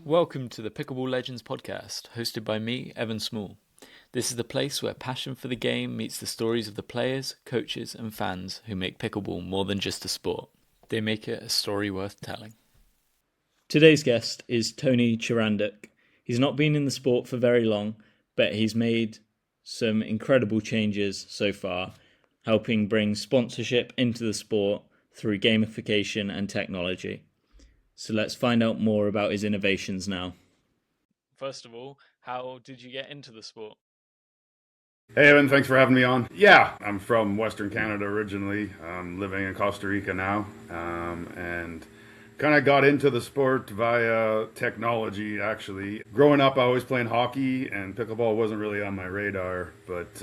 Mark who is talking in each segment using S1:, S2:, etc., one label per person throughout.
S1: Welcome to the Pickleball Legends podcast, hosted by me, Evan Small. This is the place where passion for the game meets the stories of the players, coaches, and fans who make pickleball more than just a sport. They make it a story worth telling. Today's guest is Tony Charanduk. He's not been in the sport for very long, but he's made some incredible changes so far, helping bring sponsorship into the sport through gamification and technology. So let's find out more about his innovations now. First of all, how did you get into the sport?
S2: Hey Evan, thanks for having me on. Yeah, I'm from Western Canada originally. I'm living in Costa Rica now, and kind of got into the sport via technology, actually. Growing up, I was playing hockey, and pickleball wasn't really on my radar, but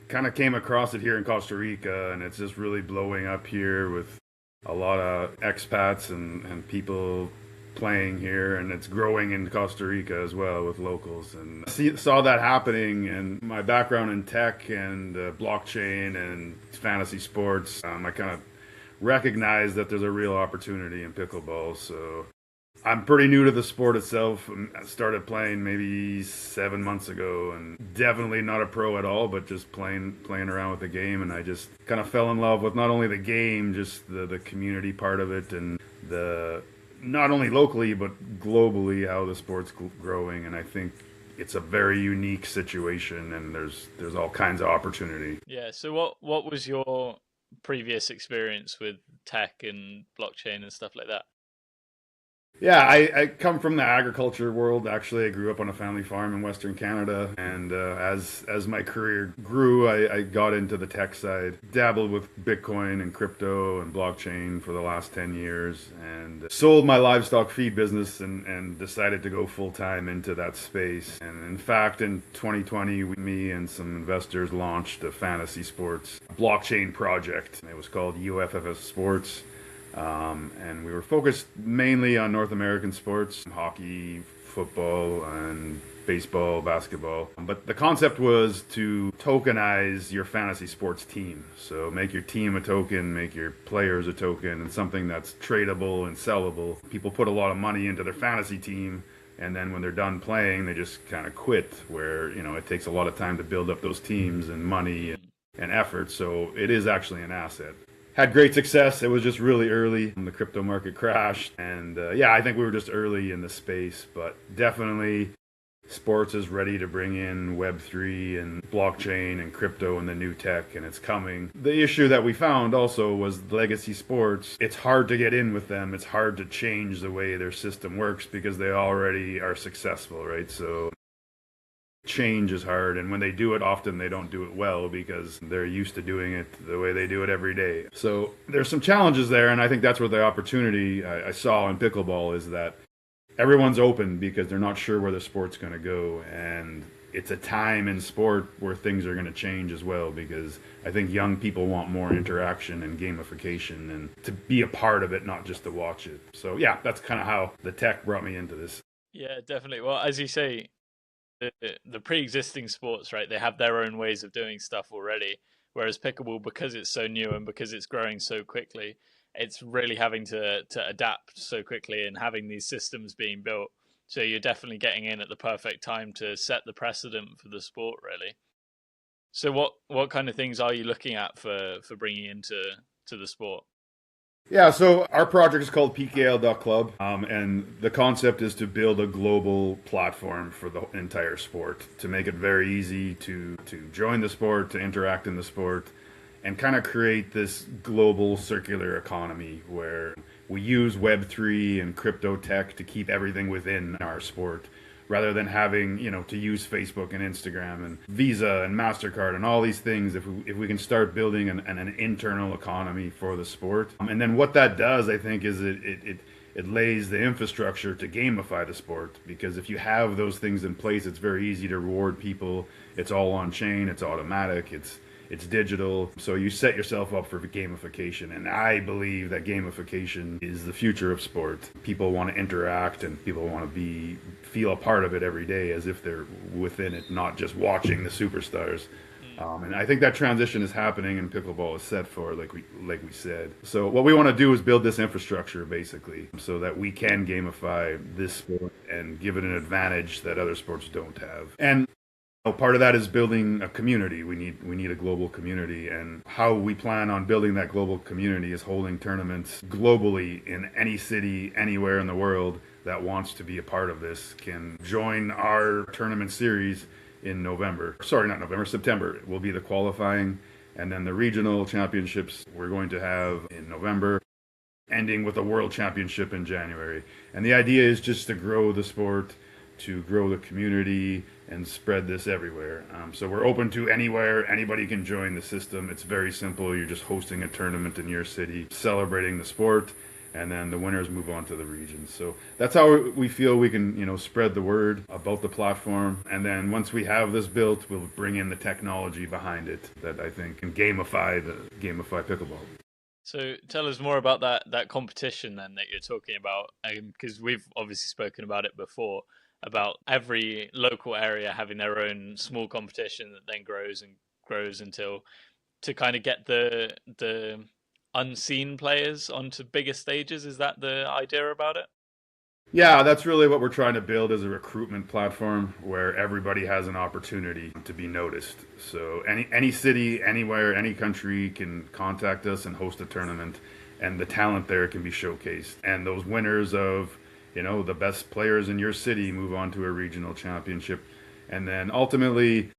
S2: kind of came across it here in Costa Rica, and it's just really blowing up here with a lot of expats and people playing here, and it's growing in Costa Rica as well with locals. And saw that happening, and my background in tech and blockchain and fantasy sports, I kind of recognized that there's a real opportunity in pickleball. So I'm pretty new to the sport itself. I started playing maybe 7 months ago, and definitely not a pro at all, but just playing around with the game. And I just kind of fell in love with not only the game, just the community part of it, and the not only locally but globally how the sport's growing. And I think it's a very unique situation, and there's all kinds of opportunity.
S1: Yeah. So what was your previous experience with tech and blockchain and stuff like that?
S2: Yeah, I come from the agriculture world. Actually, I grew up on a family farm in Western Canada, and as my career grew, I got into the tech side, dabbled with Bitcoin and crypto and blockchain for the last 10 years, and sold my livestock feed business and decided to go full-time into that space. And in fact, in 2020, me and some investors launched a fantasy sports blockchain project. It was called UFFS Sports. And we were focused mainly on North American sports, hockey, football, and baseball, basketball. But the concept was to tokenize your fantasy sports team. So make your team a token, make your players a token, and something that's tradable and sellable. People put a lot of money into their fantasy team, and then when they're done playing, they just kind of quit, where, it takes a lot of time to build up those teams and money and effort. So it is actually an asset. Had great success. It was just really early. The crypto market crashed. And I think we were just early in the space. But definitely sports is ready to bring in Web3 and blockchain and crypto and the new tech, and it's coming. The issue that we found also was legacy sports. It's hard to get in with them. It's hard to change the way their system works because they already are successful, right? So change is hard, and when they do it, often they don't do it well because they're used to doing it the way they do it every day. So there's some challenges there, and I think that's where the opportunity I saw in pickleball is that everyone's open because they're not sure where the sport's going to go, and it's a time in sport where things are going to change as well, because I think young people want more interaction and gamification and to be a part of it, not just to watch it. So yeah, that's kind of how the tech brought me into this.
S1: Yeah, definitely. Well, as you say, the pre-existing sports, right, they have their own ways of doing stuff already, whereas pickleball, because it's so new and because it's growing so quickly, it's really having to adapt so quickly and having these systems being built. So you're definitely getting in at the perfect time to set the precedent for the sport, really. So what kind of things are you looking at for bringing into the sport?
S2: Yeah, so our project is called PKL.CLUB, and the concept is to build a global platform for the entire sport, to make it very easy to join the sport, to interact in the sport, and kind of create this global circular economy where we use Web3 and crypto tech to keep everything within our sport, rather than having, to use Facebook and Instagram and Visa and MasterCard and all these things. If we can start building an internal economy for the sport. And then what that does, I think, is it lays the infrastructure to gamify the sport, because if you have those things in place, it's very easy to reward people. It's all on chain, it's automatic, it's digital, so you set yourself up for gamification. And I believe that gamification is the future of sport. People want to interact, and people want to feel a part of it every day as if they're within it, not just watching the superstars. And I think that transition is happening, and pickleball is set for, like we said. So what we want to do is build this infrastructure basically, so that we can gamify this sport and give it an advantage that other sports don't have. And part of that is building a community. We need a global community, and how we plan on building that global community is holding tournaments globally in any city, anywhere in the world that wants to be a part of this can join our tournament series in November. Sorry, not November, September. It will be the qualifying, and then the regional championships we're going to have in November, ending with a world championship in January. And the idea is just to grow the sport, to grow the community, and spread this everywhere. So we're open to anywhere. Anybody can join the system. It's very simple. You're just hosting a tournament in your city, celebrating the sport, and then the winners move on to the regions. So that's how we feel we can, spread the word about the platform. And then once we have this built, we'll bring in the technology behind it that I think can gamify pickleball.
S1: So tell us more about that competition then that you're talking about, because we've obviously spoken about it before, about every local area having their own small competition that then grows and grows until to kind of get the unseen players onto bigger stages. Is that the idea about it?
S2: Yeah, that's really what we're trying to build as a recruitment platform where everybody has an opportunity to be noticed. So any city, anywhere, any country can contact us and host a tournament, and the talent there can be showcased. And those winners of, the best players in your city move on to a regional championship. And then ultimately,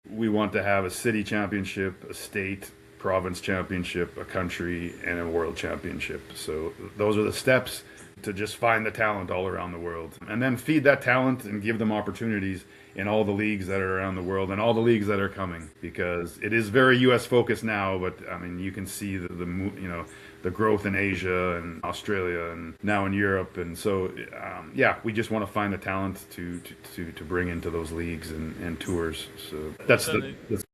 S2: we want to have a city championship, a state, province championship, a country, and a world championship. So those are the steps to just find the talent all around the world, and then feed that talent and give them opportunities in all the leagues that are around the world and all the leagues that are coming, because it is very US focused now, but I mean, you can see the growth in Asia and Australia and now in Europe. And so yeah, we just want to find the talent to bring into those leagues and tours. So that's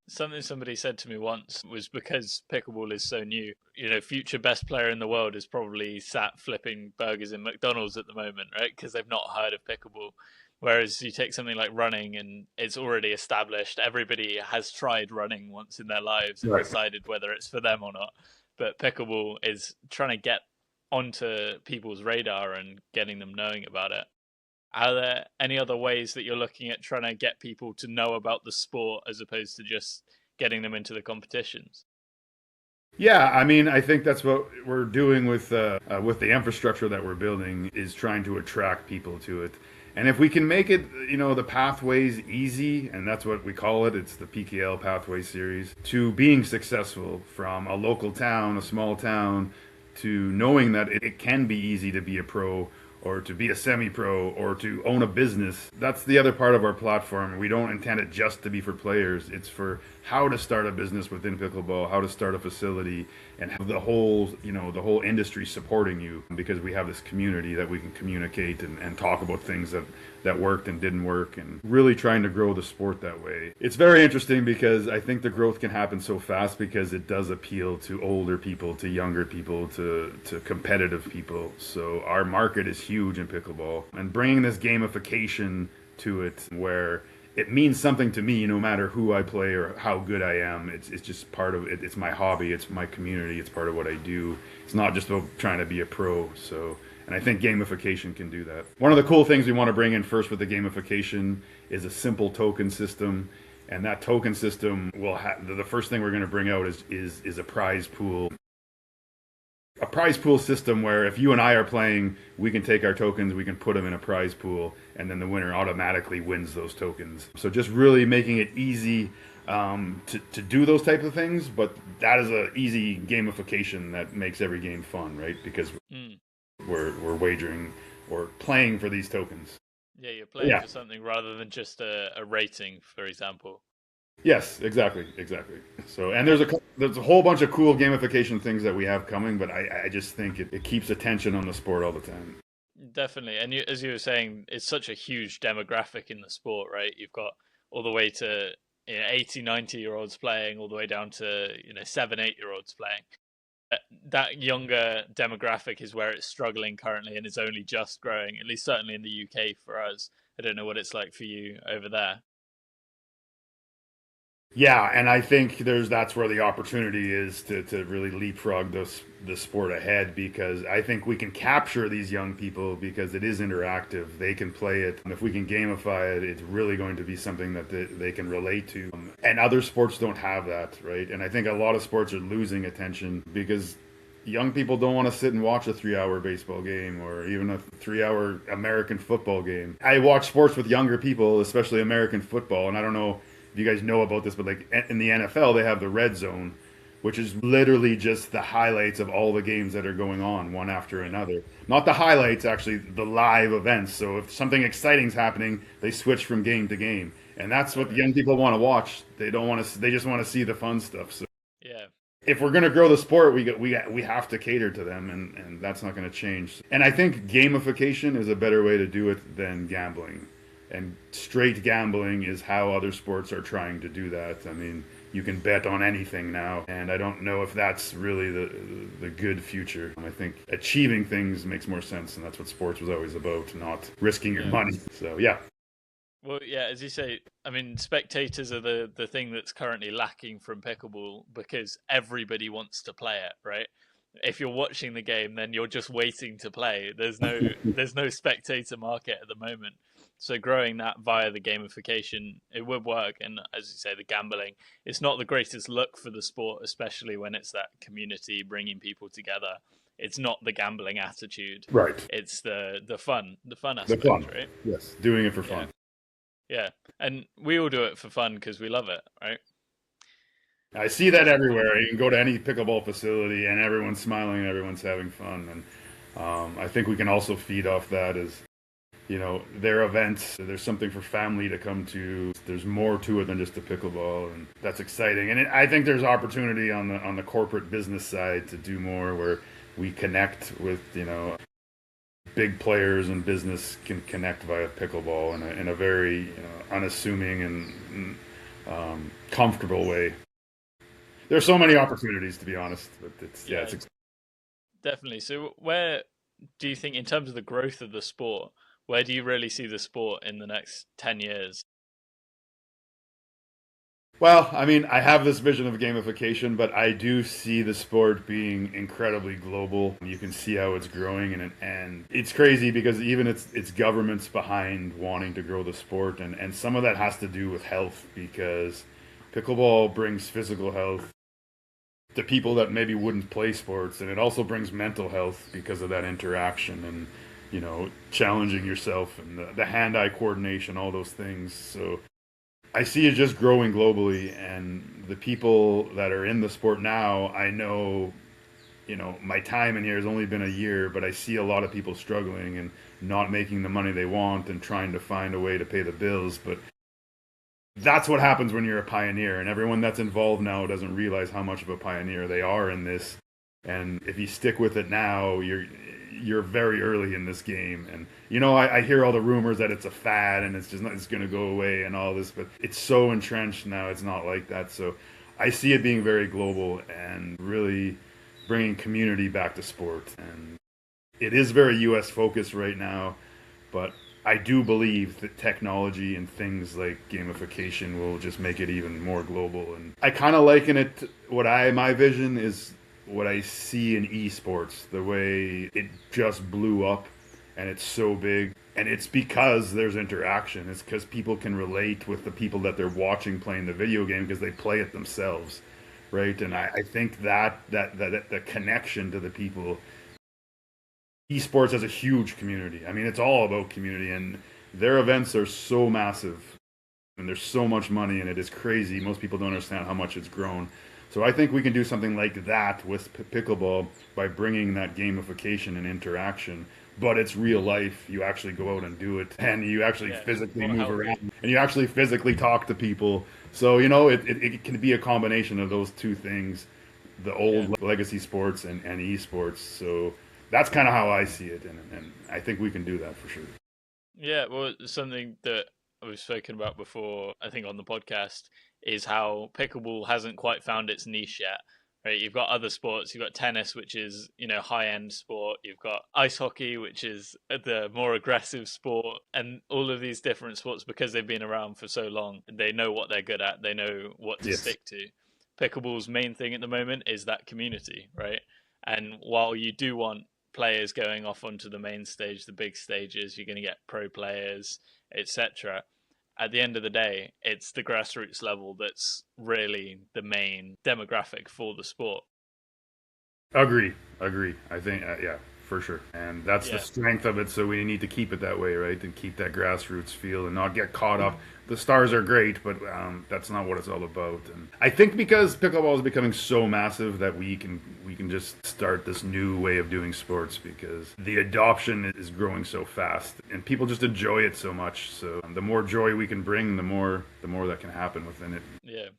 S1: Something somebody said to me once was, because pickleball is so new, future best player in the world is probably sat flipping burgers in McDonald's at the moment, right? Because they've not heard of pickleball. Whereas you take something like running and it's already established. Everybody has tried running once in their lives and
S2: right.
S1: decided whether it's for them or not. But pickleball is trying to get onto people's radar and getting them knowing about it. Are there any other ways that you're looking at trying to get people to know about the sport as opposed to just getting them into the competitions?
S2: Yeah, I mean, I think that's what we're doing with the infrastructure that we're building, is trying to attract people to it. And if we can make it, the pathways easy, and that's what we call it, it's the PKL Pathway Series, to being successful from a local town, a small town, to knowing that it can be easy to be a pro, or to be a semi-pro, or to own a business. That's the other part of our platform. We don't intend it just to be for players. It's for how to start a business within pickleball, how to start a facility, and have the whole industry supporting you, because we have this community that we can communicate and talk about things that worked and didn't work, and really trying to grow the sport that way. It's very interesting because I think the growth can happen so fast because it does appeal to older people, to younger people, to competitive people. So our market is huge in pickleball, and bringing this gamification to it where it means something to me no matter who I play or how good I am. It's just part of it. It's my hobby. It's my community. It's part of what I do. It's not just about trying to be a pro. So, and I think gamification can do that. One of the cool things we want to bring in first with the gamification is a simple token system. And that token system will have, the first thing we're going to bring out is a prize pool. A prize pool system where if you and I are playing, we can take our tokens, we can put them in a prize pool, and then the winner automatically wins those tokens. So just really making it easy to do those types of things, but that is an easy gamification that makes every game fun, right? Because we're wagering or playing for these tokens.
S1: Yeah, you're playing for something rather than just a rating, for example.
S2: Yes, exactly. So, and there's a whole bunch of cool gamification things that we have coming, but I just think it keeps attention on the sport all the time.
S1: Definitely. And as you were saying, it's such a huge demographic in the sport, right? You've got all the way to 80, 90-year-olds playing, all the way down to 7, 8-year-olds playing. That younger demographic is where it's struggling currently and is only just growing, at least certainly in the UK for us. I don't know what it's like for you over there.
S2: Yeah, and I think that's where the opportunity is to really leapfrog the sport ahead, because I think we can capture these young people because it is interactive. They can play it. And if we can gamify it, it's really going to be something that they can relate to. And other sports don't have that, right? And I think a lot of sports are losing attention because young people don't want to sit and watch a 3 hour baseball game or even a 3 hour American football game. I watch sports with younger people, especially American football, and I don't know if you guys know about this, but like in the NFL, they have the red zone, which is literally just the highlights of all the games that are going on one after another. Not the highlights, actually, the live events. So if something exciting is happening, they switch from game to game. And that's what young people want to watch. They don't want to. They just want to see the fun stuff. So
S1: Yeah.
S2: if we're going to grow the sport, we have to cater to them, and that's not going to change. And I think gamification is a better way to do it than gambling. And straight gambling is how other sports are trying to do that. I mean, you can bet on anything now, and I don't know if that's really the good future. I think achieving things makes more sense, and that's what sports was always about, not risking your
S1: Yeah.
S2: money. So yeah.
S1: Well, yeah, as you say, I mean, spectators are the thing that's currently lacking from pickleball because everybody wants to play it, right? If you're watching the game, then you're just waiting to play. There's no spectator market at the moment. So growing that via the gamification, it would work. And as you say, the gambling, it's not the greatest look for the sport, especially when it's that community bringing people together. It's not the gambling attitude.
S2: Right.
S1: It's the fun
S2: The
S1: aspect,
S2: fun.
S1: right?
S2: Yes. Doing it for
S1: Yeah.
S2: fun.
S1: Yeah, and we all do it for fun because we love it, right?
S2: I see that everywhere. You can go to any pickleball facility and everyone's smiling and everyone's having fun. And I think we can also feed off that as, their events. There's something for family to come to. There's more to it than just a pickleball, and that's exciting. And I think there's opportunity on the corporate business side to do more where we connect with, big players in business can connect via pickleball in a very unassuming and comfortable way. There's so many opportunities, to be honest. But
S1: Yeah, definitely. So, where do you think, in terms of the growth of the sport, where do you really see the sport in the next 10 years?
S2: well, I mean, I have this vision of gamification, but I do see the sport being incredibly global. You can see how it's growing, and it's crazy because even it's governments behind wanting to grow the sport, and some of that has to do with health because pickleball brings physical health to people that maybe wouldn't play sports, and it also brings mental health because of that interaction and challenging yourself and the hand-eye coordination, all those things. So I see it just growing globally, and the people that are in the sport now, I know, my time in here has only been a year, but I see a lot of people struggling and not making the money they want and trying to find a way to pay the bills. But that's what happens when you're a pioneer, and everyone that's involved now doesn't realize how much of a pioneer they are in this. And if you stick with it now, you're very early in this game. And I hear all the rumors that it's a fad and it's going to go away and all this, but it's so entrenched now. It's not like that. So I see it being very global and really bringing community back to sport. And it is very U.S. focused right now, but I do believe that technology and things like gamification will just make it even more global. And I kind of liken it. My vision is what I see in esports, the way it just blew up and it's so big. And it's because there's interaction. It's because people can relate with the people that they're watching playing the video game because they play it themselves, right? And I think that the connection to the people, esports has a huge community. I mean, it's all about community, and their events are so massive, and there's so much money in it. It's crazy. Most people don't understand how much it's grown. So I think we can do something like that with pickleball by bringing that gamification and interaction. But it's real life. You actually go out and do it, and you actually
S1: Yeah,
S2: physically
S1: more
S2: move
S1: healthy.
S2: around, and you actually physically talk to people. So it can be a combination of those two things, the
S1: Yeah,
S2: old legacy sports and esports. So that's kind of how I see it, and I think we can do that for sure.
S1: yeah. Well, something that we've spoken about before, I think on the podcast, is how pickleball hasn't quite found its niche yet. right? You've got other sports. You've got tennis, which is, high end sport. You've got ice hockey, which is the more aggressive sport. And all of these different sports, because they've been around for so long, they know what they're good at. They know what to
S2: Yes.
S1: stick to. Pickleball's main thing at the moment is that community, right? And while you do want players going off onto the main stage, the big stages, you're going to get pro players, etc. At the end of the day, it's the grassroots level that's really the main demographic for the sport.
S2: Agree. I think, yeah, for sure. And that's the
S1: Yeah,
S2: strength of it. So we need to keep it that way, right? And keep that grassroots feel and not get caught up. The stars are great, but that's not what it's all about. And I think because pickleball is becoming so massive that we can just start this new way of doing sports because the adoption is growing so fast and people just enjoy it so much. So the more joy we can bring, the more that can happen within it.
S1: yeah.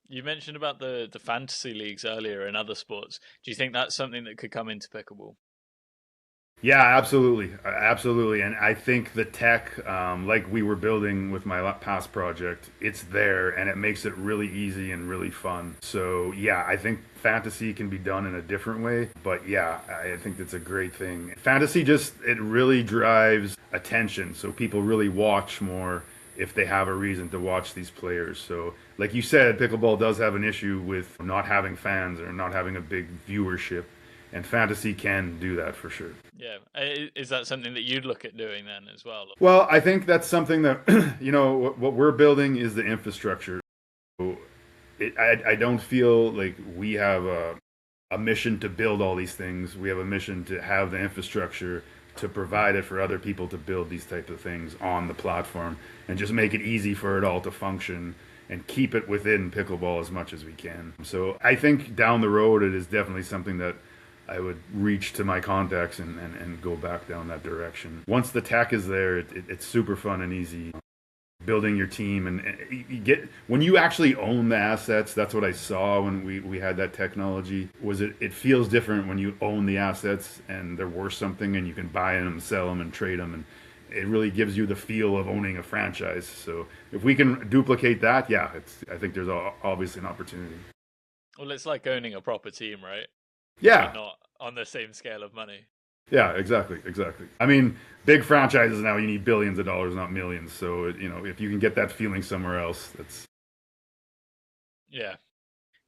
S1: You mentioned about the fantasy leagues earlier in other sports. Do you think that's something that could come into pickleball?
S2: Yeah, absolutely. And I think the tech, like we were building with my past project, it's there and it makes it really easy and really fun. So yeah, I think fantasy can be done in a different way, but yeah, I think that's a great thing. Fantasy just it really drives attention, so people really watch more if they have a reason to watch these players. So, like you said, pickleball does have an issue with not having fans or not having a big viewership, and fantasy can do that for sure.
S1: Yeah. Is that something that you'd look at doing then as well?
S2: Well, I think that's something that, what we're building is the infrastructure. So I don't feel like we have a mission to build all these things. We have a mission to have the infrastructure to provide it for other people to build these types of things on the platform and just make it easy for it all to function and keep it within pickleball as much as we can. So I think down the road, it is definitely something that I would reach to my contacts and go back down that direction. Once the tech is there, it's super fun and easy building your team and you get when you actually own the assets. That's what I saw when we had that technology was it feels different when you own the assets and they're worth something and you can buy them, sell them, and trade them, and it really gives you the feel of owning a franchise. So if we can duplicate that, yeah, I think there's obviously an opportunity.
S1: Well, it's like owning a proper team, right? But
S2: Yeah.
S1: not on the same scale of money.
S2: Yeah, exactly. I mean, big franchises now you need billions of dollars, not millions. So if you can get that feeling somewhere else, that's
S1: Yeah.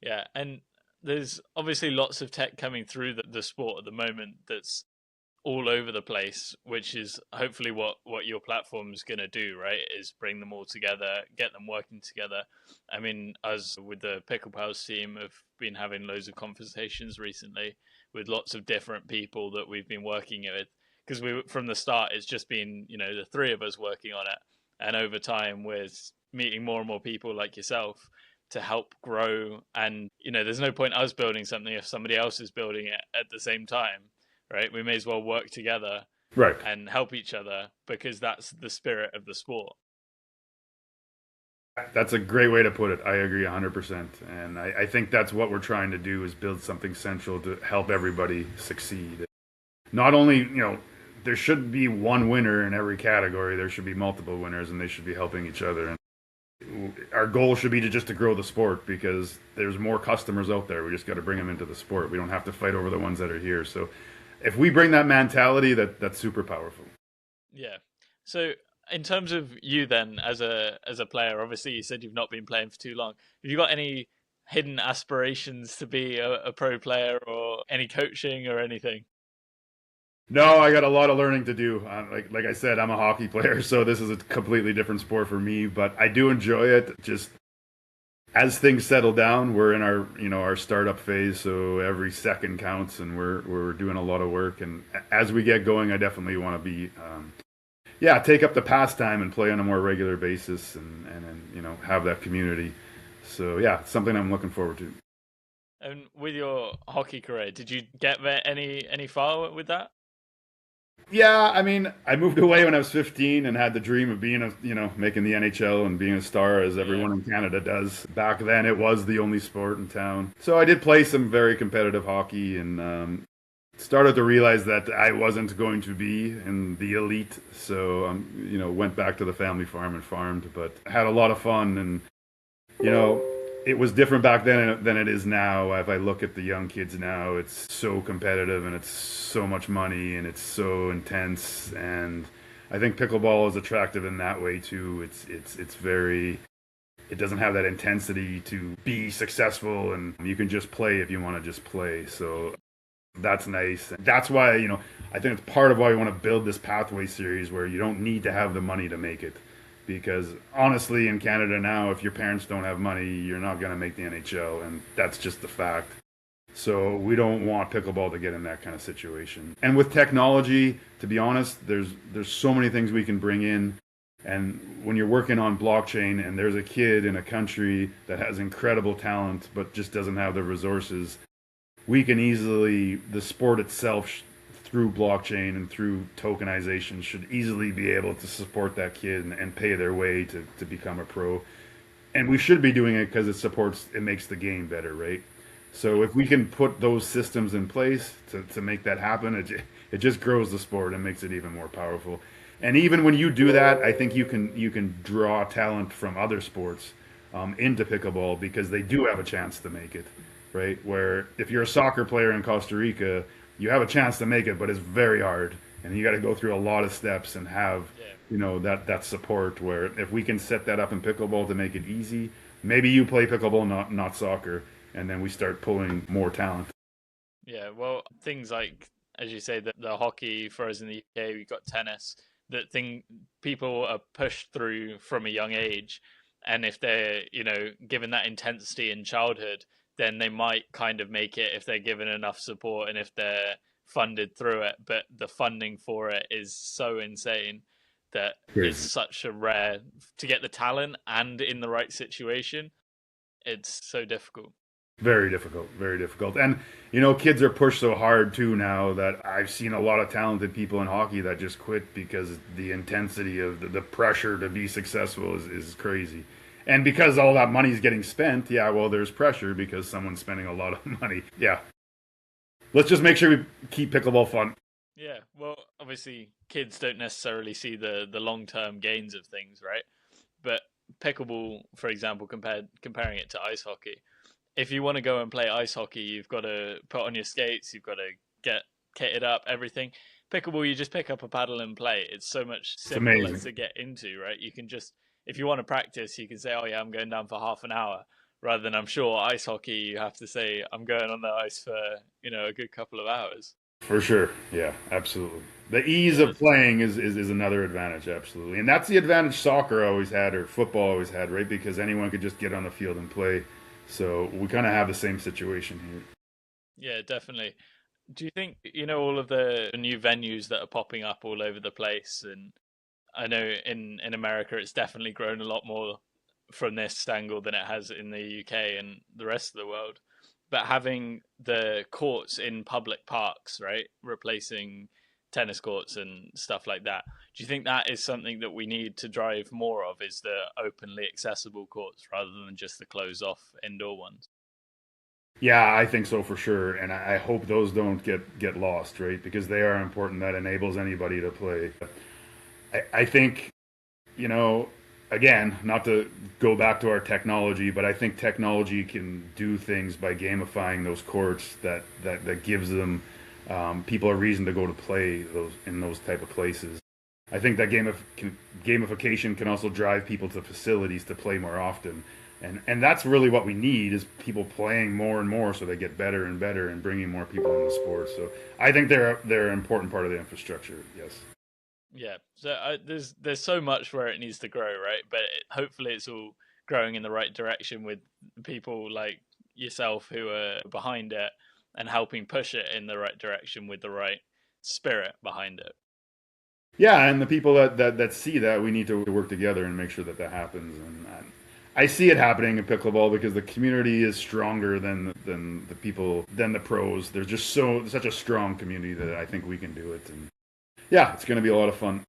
S1: Yeah. And there's obviously lots of tech coming through the sport at the moment that's all over the place, which is hopefully what your platform is going to do, right? Is bring them all together, get them working together. I mean, us with the Pickle Pals team have been having loads of conversations recently with lots of different people that we've been working with because we from the start it's just been the three of us working on it, and over time we're meeting more and more people like yourself to help grow. And there's no point us building something if somebody else is building it at the same time, right? We may as well work together
S2: right.
S1: and help each other because that's the spirit of the sport.
S2: That's a great way to put it. I agree 100%. And I think that's what we're trying to do is build something central to help everybody succeed. Not only, there should be one winner in every category. There should be multiple winners and they should be helping each other. And our goal should be to grow the sport because there's more customers out there. We just got to bring them into the sport. We don't have to fight over the ones that are here. So if we bring that mentality, that's super powerful.
S1: Yeah. So in terms of you then as a player, obviously you said you've not been playing for too long. Have you got any hidden aspirations to be a pro player or any coaching or anything?
S2: No, I got a lot of learning to do. Like I said, I'm a hockey player, so this is a completely different sport for me. But I do enjoy it. Just as things settle down, we're in our startup phase, so every second counts, and we're doing a lot of work. And as we get going, I definitely want to be, take up the pastime and play on a more regular basis, and have that community. So yeah, it's something I'm looking forward to.
S1: And with your hockey career, did you get any far with that?
S2: Yeah, I mean, I moved away when I was 15 and had the dream of being making the NHL and being a star as
S1: Yeah.
S2: everyone in Canada does. Back then, it was the only sport in town. So I did play some very competitive hockey and started to realize that I wasn't going to be in the elite. So, went back to the family farm and farmed, but had a lot of fun and, you know, it was different back then than it is now. If I look at the young kids now, it's so competitive and it's so much money and it's so intense. And I think pickleball is attractive in that way too. It's very, it doesn't have that intensity to be successful, and you can just play if you want to just play. So that's nice. That's why, I think it's part of why we want to build this pathway series where you don't need to have the money to make it. Because honestly, in Canada now, if your parents don't have money, you're not going to make the NHL, and that's just the fact. So we don't want pickleball to get in that kind of situation. And with technology, to be honest, there's so many things we can bring in. And when you're working on blockchain and there's a kid in a country that has incredible talent but just doesn't have the resources, we can easily, the sport itself through blockchain and through tokenization should easily be able to support that kid and pay their way to become a pro. And we should be doing it because it makes the game better, right? So if we can put those systems in place to make that happen, it just grows the sport and makes it even more powerful. And even when you do that, I think you can draw talent from other sports into pickleball because they do have a chance to make it, right? Where if you're a soccer player in Costa Rica, you have a chance to make it, but it's very hard, and you got to go through a lot of steps and have that support. Where if we can set that up in pickleball to make it easy, maybe you play pickleball, not soccer, and then we start pulling more talent.
S1: Yeah, well, things like, as you say, the hockey for us in the UK, we've got tennis. That thing people are pushed through from a young age, and if they're given that intensity in childhood, then they might kind of make it if they're given enough support and if they're funded through it. But the funding for it is so insane that it's
S2: Crazy.
S1: such a rare to get the talent and in the right situation. It's so difficult.
S2: Very difficult, very difficult. And, kids are pushed so hard too now that I've seen a lot of talented people in hockey that just quit because the intensity of the pressure to be successful is crazy. And because all that money is getting spent, yeah, well, there's pressure because someone's spending a lot of money. Yeah. Let's just make sure we keep pickleball fun.
S1: Yeah, well, obviously, kids don't necessarily see the long-term gains of things, right? But pickleball, for example, comparing it to ice hockey, if you want to go and play ice hockey, you've got to put on your skates, you've got to get kitted up, everything. Pickleball, you just pick up a paddle and play. It's so much
S2: It's
S1: simpler
S2: amazing.
S1: to get into, right? You can just, if you want to practice, you can say, oh yeah, I'm going down for half an hour. Rather than, I'm sure, ice hockey, you have to say, I'm going on the ice for, a good couple of hours.
S2: For sure. Yeah, absolutely. The ease
S1: Yeah,
S2: of playing is another advantage, absolutely. And that's the advantage soccer always had or football always had, right? Because anyone could just get on the field and play. So we kind of have the same situation here.
S1: yeah, definitely. Do you think, all of the new venues that are popping up all over the place? And I know in America, it's definitely grown a lot more from this angle than it has in the UK and the rest of the world. But having the courts in public parks, right, replacing tennis courts and stuff like that. Do you think that is something that we need to drive more of? Is the openly accessible courts rather than just the closed off indoor ones?
S2: Yeah, I think so for sure, and I hope those don't get lost, right? Because they are important. That enables anybody to play. I think, you know, again, not to go back to our technology, but I think technology can do things by gamifying those courts that gives them people a reason to go to play those in those type of places. I think that gamification can also drive people to facilities to play more often. And that's really what we need is people playing more and more so they get better and better and bringing more people in the sport. So I think they're an important part of the infrastructure. Yes.
S1: Yeah, so there's so much where it needs to grow, right? But hopefully it's all growing in the right direction with people like yourself who are behind it and helping push it in the right direction with the right spirit behind it.
S2: Yeah, and the people that see that we need to work together and make sure that happens. And I see it happening in pickleball because the community is stronger than the people than the pros. There's just such a strong community that I think we can do it. And yeah, it's going to be a lot of fun.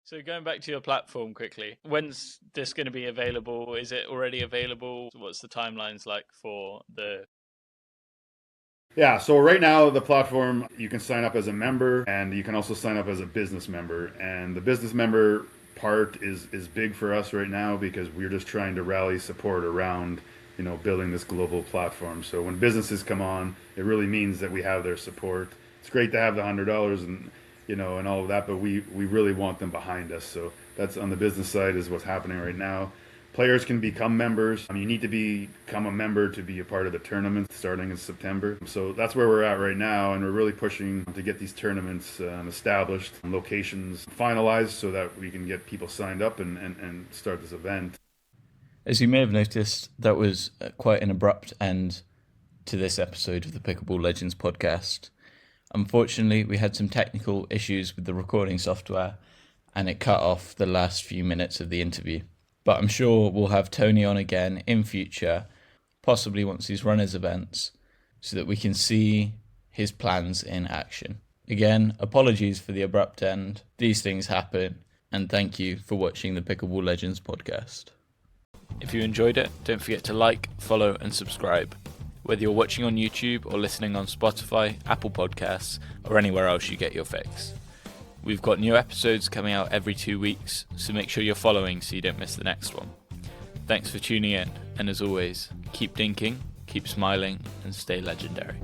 S1: So going back to your platform quickly, when's this going to be available? Is it already available? What's the timelines like for the?
S2: Yeah, so right now the platform you can sign up as a member and you can also sign up as a business member. And the business member part is big for us right now because we're just trying to rally support around building this global platform. So when businesses come on, it really means that we have their support. It's great to have the $100 and all of that, but we really want them behind us. So that's on the business side is what's happening right now. Players can become members. You need to become a member to be a part of the tournament starting in September. So that's where we're at right now, and we're really pushing to get these tournaments established, locations finalized, so that we can get people signed up and start this event.
S1: As you may have noticed, that was quite an abrupt end to this episode of the Pickleball Legends podcast. Unfortunately, we had some technical issues with the recording software, and it cut off the last few minutes of the interview. But I'm sure we'll have Tony on again in future, possibly once he's run his events, so that we can see his plans in action. Again, apologies for the abrupt end. These things happen, and thank you for watching the Pickleball Legends podcast. If you enjoyed it, don't forget to like, follow, and subscribe. Whether you're watching on YouTube or listening on Spotify, Apple Podcasts, or anywhere else you get your fix. We've got new episodes coming out every 2 weeks, so make sure you're following so you don't miss the next one. Thanks for tuning in, and as always, keep dinking, keep smiling, and stay legendary.